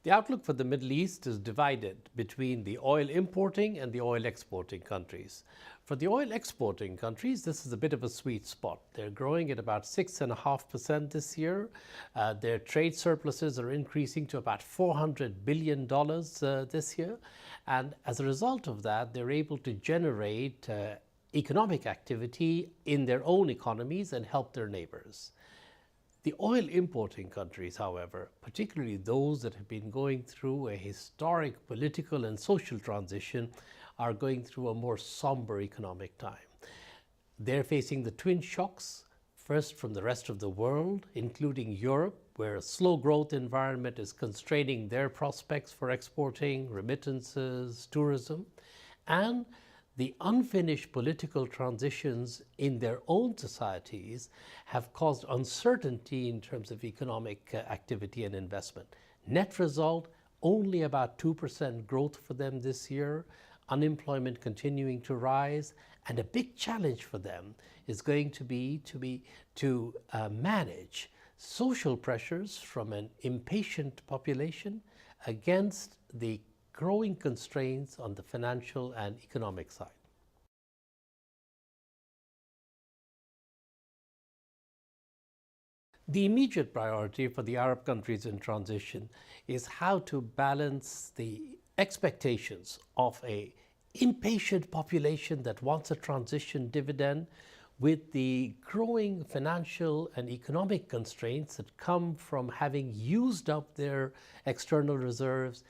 The outlook for the Middle East is divided between the oil importing and the oil exporting countries. For the oil exporting countries, this is a bit of a sweet spot. They're growing at about 6.5% this year. Their trade surpluses are increasing to about $400 billion this year. And as a result of that, they're able to generate economic activity in their own economies and help their neighbors. The oil importing countries, however, particularly those that have been going through a historic political and social transition, are going through a more somber economic time. They're facing the twin shocks, first from the rest of the world, including Europe, where a slow growth environment is constraining their prospects for exporting, remittances, tourism, and the unfinished political transitions in their own societies have caused uncertainty in terms of economic activity and investment. Net result, only about 2% growth for them this year, unemployment continuing to rise, and a big challenge for them is going to be to manage social pressures from an impatient population against the growing constraints on the financial and economic side. The immediate priority for the Arab countries in transition is how to balance the expectations of an impatient population that wants a transition dividend with the growing financial and economic constraints that come from having used up their external reserves,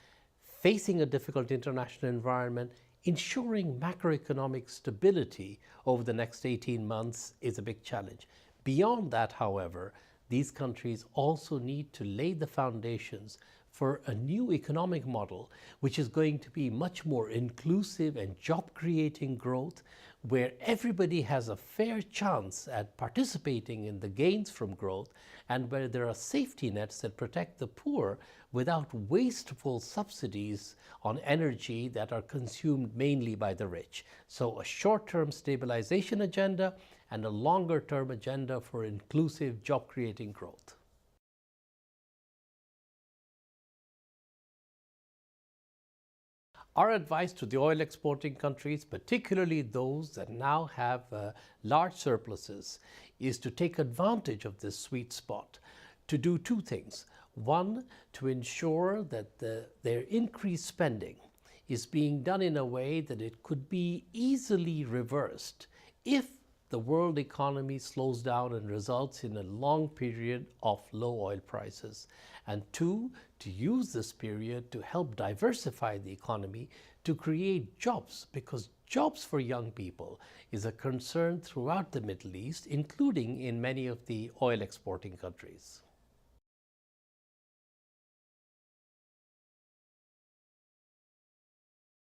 facing a difficult international environment. Ensuring macroeconomic stability over the next 18 months is a big challenge. Beyond that, however, these countries also need to lay the foundations for a new economic model, which is going to be much more inclusive and job-creating growth, where everybody has a fair chance at participating in the gains from growth, and where there are safety nets that protect the poor without wasteful subsidies on energy that are consumed mainly by the rich. So a short-term stabilization agenda and a longer-term agenda for inclusive job-creating growth. Our advice to the oil exporting countries, particularly those that now have large surpluses, is to take advantage of this sweet spot to do two things. One, to ensure that their increased spending is being done in a way that it could be easily reversed if the world economy slows down and results in a long period of low oil prices. And two, to use this period to help diversify the economy to create jobs, because jobs for young people is a concern throughout the Middle East, including in many of the oil exporting countries.